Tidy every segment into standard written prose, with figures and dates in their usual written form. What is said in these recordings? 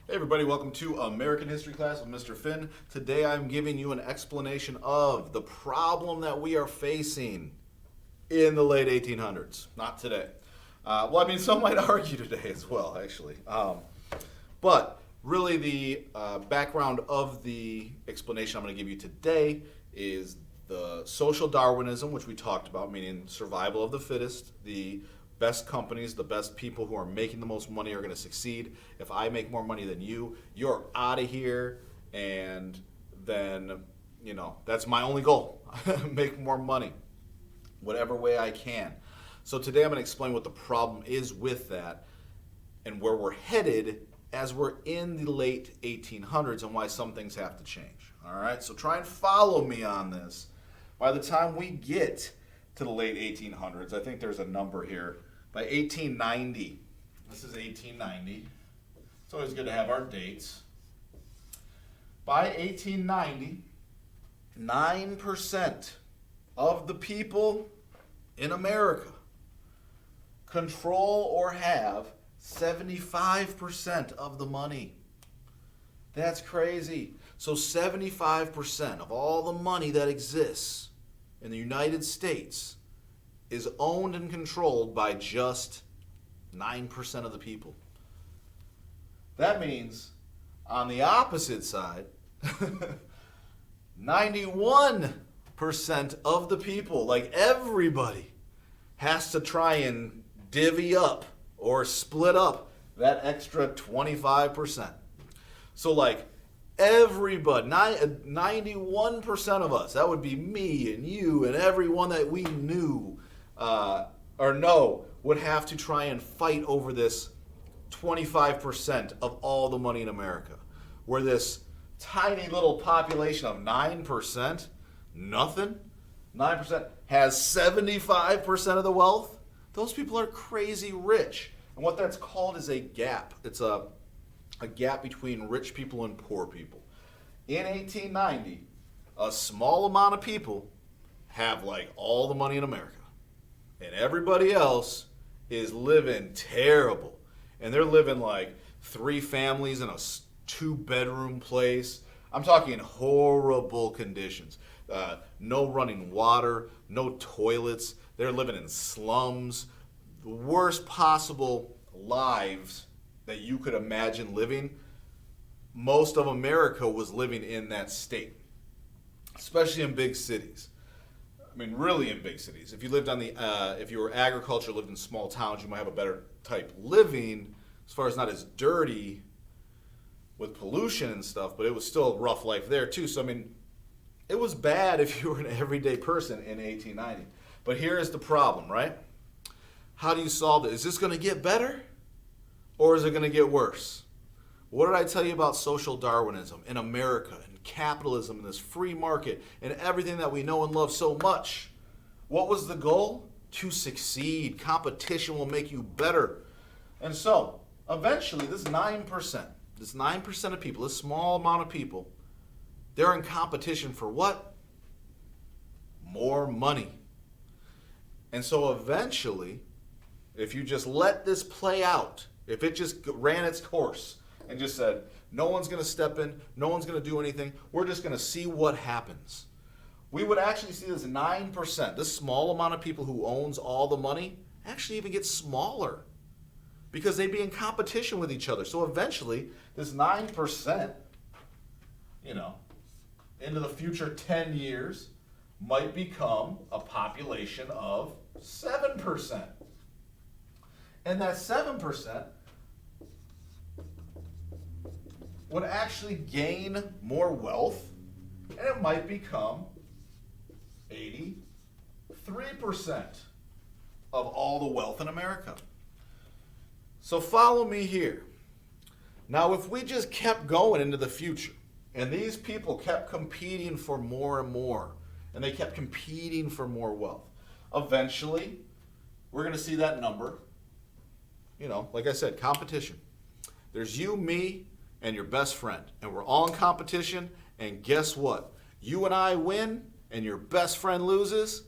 Hey everybody, welcome to American History Class with Mr. Finn. Today I'm giving you an explanation of the problem that we are facing in the late 1800s. Not today. Some might argue today as well, actually. But really the background of the explanation I'm going to give you today is the social Darwinism, which we talked about, meaning survival of the fittest. The best companies, the best people who are making the most money are going to succeed. If I make more money than you, you're out of here. And then, that's my only goal. Make more money, whatever way I can. So today I'm going to explain what the problem is with that and where we're headed as we're in the late 1800s and why some things have to change. All right, so try and follow me on this. By the time we get to the late 1800s, I think there's a number here. By 1890, this is 1890. It's always good to have our dates. By 1890, 9% of the people in America control or have 75% of the money. That's crazy. So 75% of all the money that exists in the United States is owned and controlled by just 9% of the people. That means on the opposite side, 91% of the people, like everybody, has to try and divvy up or split up that extra 25%. So like everybody, 91% of us, that would be me and you and everyone that we knew or know, would have to try and fight over this 25% of all the money in America. Where this tiny little population of 9%, nothing, 9% has 75% of the wealth. Those people are crazy rich. And what that's called is a gap. It's a gap between rich people and poor people. In 1890, a small amount of people have like all the money in America. And everybody else is living terrible. And they're living like 3 families in a 2-bedroom place. I'm talking horrible conditions. No running water, no toilets. They're living in slums. The worst possible lives that you could imagine living. Most of America was living in that state, especially in big cities. I mean, really in big cities. If you lived if you were agriculture, lived in small towns, you might have a better type living, as far as not as dirty with pollution and stuff, but it was still a rough life there too. So, I mean, it was bad if you were an everyday person in 1890. But here is the problem, right? How do you solve it? Is this going to get better or is it going to get worse? What did I tell you about social Darwinism in America and capitalism and this free market and everything that we know and love so much? What was the goal? To succeed. Competition will make you better. And so, eventually, this 9% of people, this small amount of people, they're in competition for what? More money. And so eventually, if you just let this play out, if it just ran its course and just said, no one's going to step in, no one's going to do anything, we're just going to see what happens. We would actually see this 9%, this small amount of people who owns all the money, actually even get smaller because they'd be in competition with each other. So eventually, this 9%, into the future 10 years, might become a population of 7%. And that 7% would actually gain more wealth, and it might become 83% of all the wealth in America. So follow me here. Now, if we just kept going into the future, and these people kept competing for more and more, and they kept competing for more wealth, eventually, we're going to see that number. Like I said, competition. There's you, me, and your best friend. And we're all in competition. And guess what? You and I win, and your best friend loses.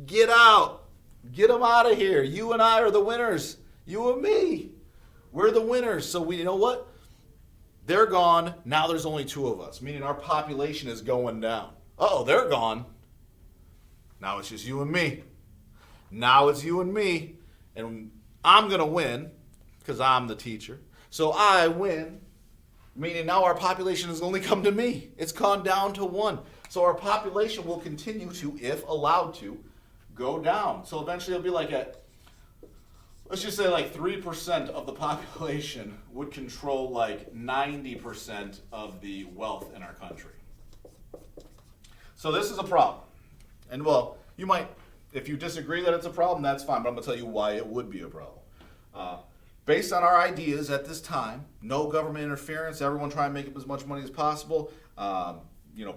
Get out. Get them out of here. You and I are the winners. You and me. We're the winners. So you know what? They're gone. Now there's only 2 of us, meaning our population is going down. Uh-oh, they're gone. Now it's just you and me. Now it's you and me. And I'm going to win because I'm the teacher. So I win, meaning now our population has only come to me. It's gone down to 1. So our population will continue to, if allowed to, go down. So eventually it'll be like let's just say like 3% of the population would control like 90% of the wealth in our country. So this is a problem. And well, you might, if you disagree that it's a problem, that's fine, but I'm going to tell you why it would be a problem. Based on our ideas at this time, no government interference, everyone trying to make up as much money as possible,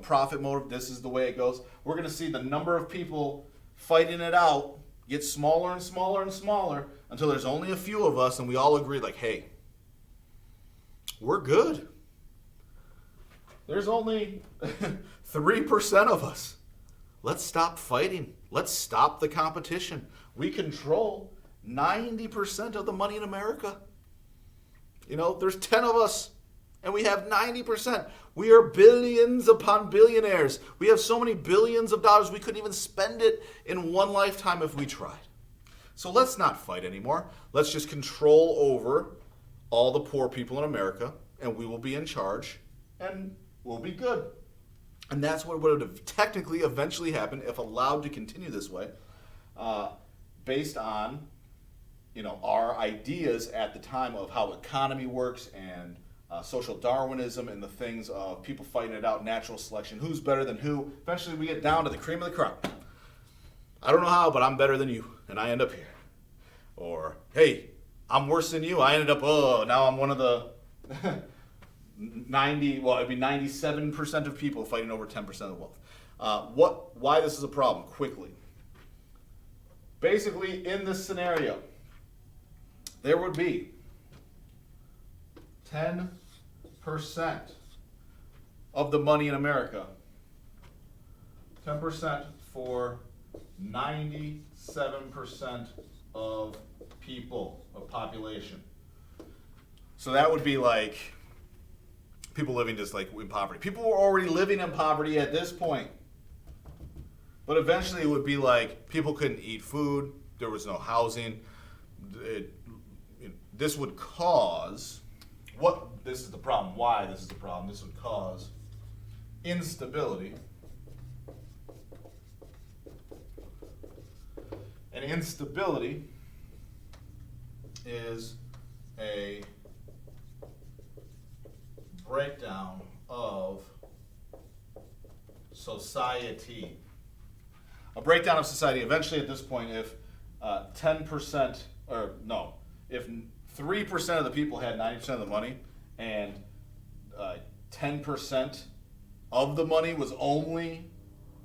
profit motive, this is the way it goes. We're going to see the number of people fighting it out get smaller and smaller and smaller until there's only a few of us and we all agree like, hey, we're good. There's only 3% of us. Let's stop fighting. Let's stop the competition. We control 90% of the money in America. There's 10 of us and we have 90%. We are billions upon billionaires. We have so many billions of dollars we couldn't even spend it in one lifetime if we tried. So let's not fight anymore. Let's just control over all the poor people in America and we will be in charge and we'll be good. And that's what would have technically eventually happened if allowed to continue this way, based on our ideas at the time of how economy works and social Darwinism and the things of people fighting it out, natural selection, who's better than who. Eventually we get down to the cream of the crop. I don't know how, but I'm better than you, and I end up here. Or, hey, I'm worse than you. I ended up, now I'm one of the 97% of people fighting over 10% of the wealth. Why this is a problem, quickly. Basically, in this scenario, there would be 10% of the money in America. 10% for 97% of people, of population. So that would be like people living just like in poverty. People were already living in poverty at this point. But eventually it would be like people couldn't eat food, there was no housing. This would cause, this is the problem, why this is the problem, this would cause instability. And instability is a breakdown of society. A breakdown of society. Eventually, at this point, if 10%, if 3% of the people had 90% of the money, and 10% of the money was only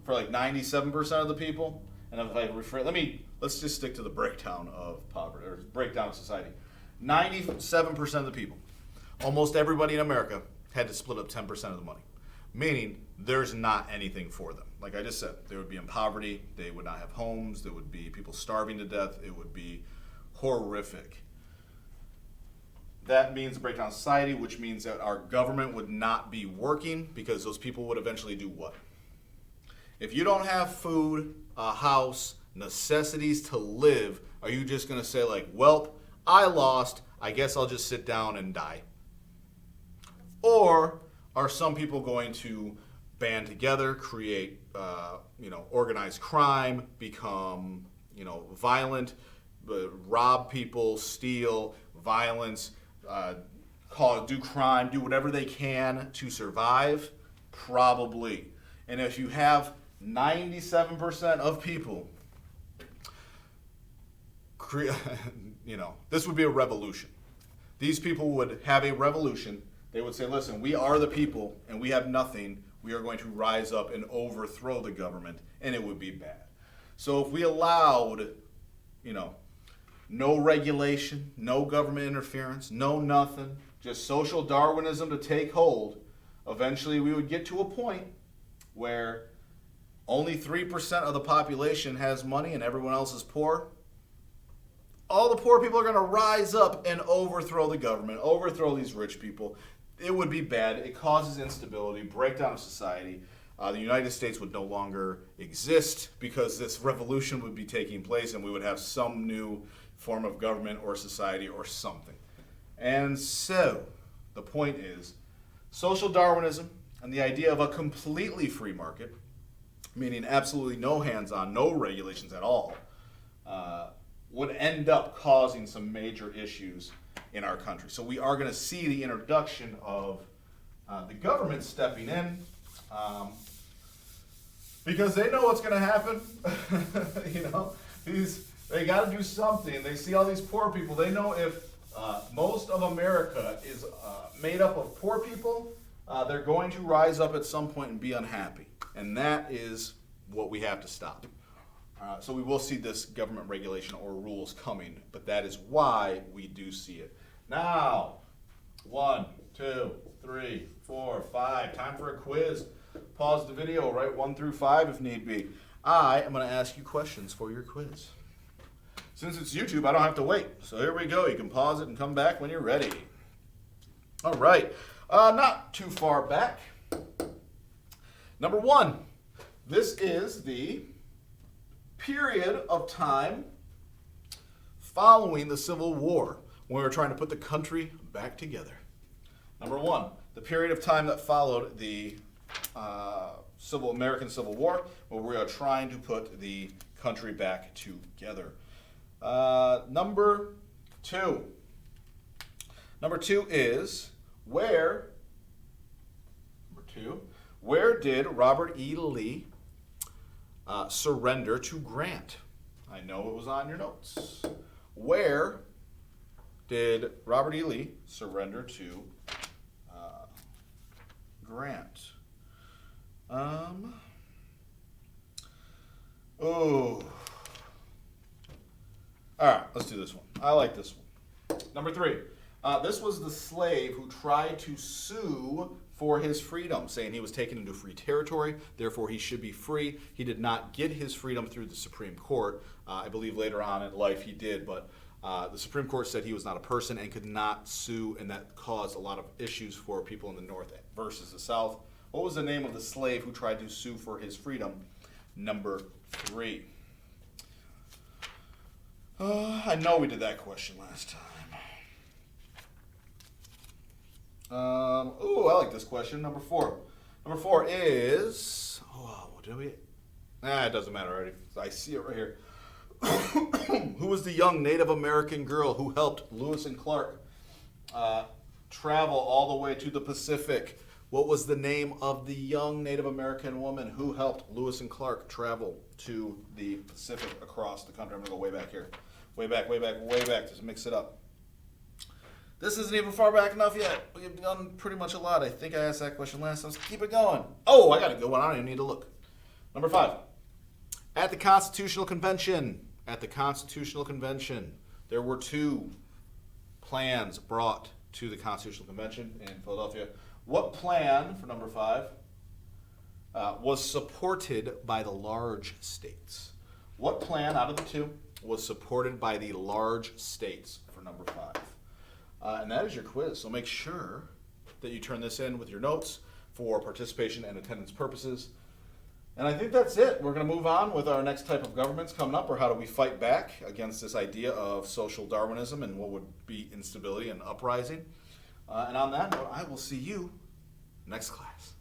for like 97% of the people, and if I let's just stick to the breakdown of poverty, or breakdown of society. 97% of the people, almost everybody in America, had to split up 10% of the money, meaning there's not anything for them. Like I just said, they would be in poverty, they would not have homes, there would be people starving to death, it would be horrific. That means a breakdown of society, which means that our government would not be working because those people would eventually do what? If you don't have food, a house, necessities to live, are you just going to say like, well, I lost, I guess I'll just sit down and die? Or are some people going to band together, create, organized crime, become, violent, rob people, steal, violence, do crime, do whatever they can to survive? Probably. And if you have 97% of people, this would be a revolution. These people would have a revolution. They would say, listen, we are the people and we have nothing. We are going to rise up and overthrow the government, and it would be bad. So if we allowed, no regulation, no government interference, no nothing, just social Darwinism to take hold, eventually we would get to a point where only 3% of the population has money and everyone else is poor. All the poor people are going to rise up and overthrow the government, overthrow these rich people. it would be bad. It causes instability, breakdown of society. The United States would no longer exist because this revolution would be taking place and we would have some new form of government or society or something. And so, the point is, social Darwinism and the idea of a completely free market, meaning absolutely no hands-on, no regulations at all, would end up causing some major issues in our country. So we are going to see the introduction of the government stepping in because they know what's going to happen. They got to do something. They see all these poor people. They know if most of America is made up of poor people, they're going to rise up at some point and be unhappy. And that is what we have to stop. So we will see this government regulation or rules coming, but that is why we do see it. Now, 1, 2, 3, 4, 5. Time for a quiz. Pause the video, write 1 through 5 if need be. I am going to ask you questions for your quiz. Since it's YouTube, I don't have to wait. So here we go. You can pause it and come back when you're ready. All right. Not too far back. Number 1. This is the period of time following the Civil War when we were trying to put the country back together. Number 1. The period of time that followed the American Civil War when we are trying to put the country back together. Number 2. Number 2 is where did Robert E. Lee surrender to Grant? I know it was on your notes. Where did Robert E. Lee surrender to Grant? All right, let's do this one. I like this one. Number 3. This was the slave who tried to sue for his freedom, saying he was taken into free territory, therefore he should be free. He did not get his freedom through the Supreme Court. I believe later on in life he did, but the Supreme Court said he was not a person and could not sue, and that caused a lot of issues for people in the North versus the South. What was the name of the slave who tried to sue for his freedom? Number 3. I know we did that question last time. I like this question. Number 4. Number 4 is, what did we? It doesn't matter already. I see it right here. Who was the young Native American girl who helped Lewis and Clark travel all the way to the Pacific? What was the name of the young Native American woman who helped Lewis and Clark travel to the Pacific across the country? I'm going to go way back here. Way back. Just mix it up. This isn't even far back enough yet. We've done pretty much a lot. I think I asked that question last time. Let's keep it going. I got a good one. I don't even need to look. Number 5. At the Constitutional Convention, there were 2 plans brought to the Constitutional Convention in Philadelphia. What plan, for number 5, was supported by the large states? What plan out of the 2 was supported by the large states for number 5? And that is your quiz. So make sure that you turn this in with your notes for participation and attendance purposes. And I think that's it. We're going to move on with our next type of governments coming up, or how do we fight back against this idea of social Darwinism and what would be instability and uprising. And on that note, I will see you next class.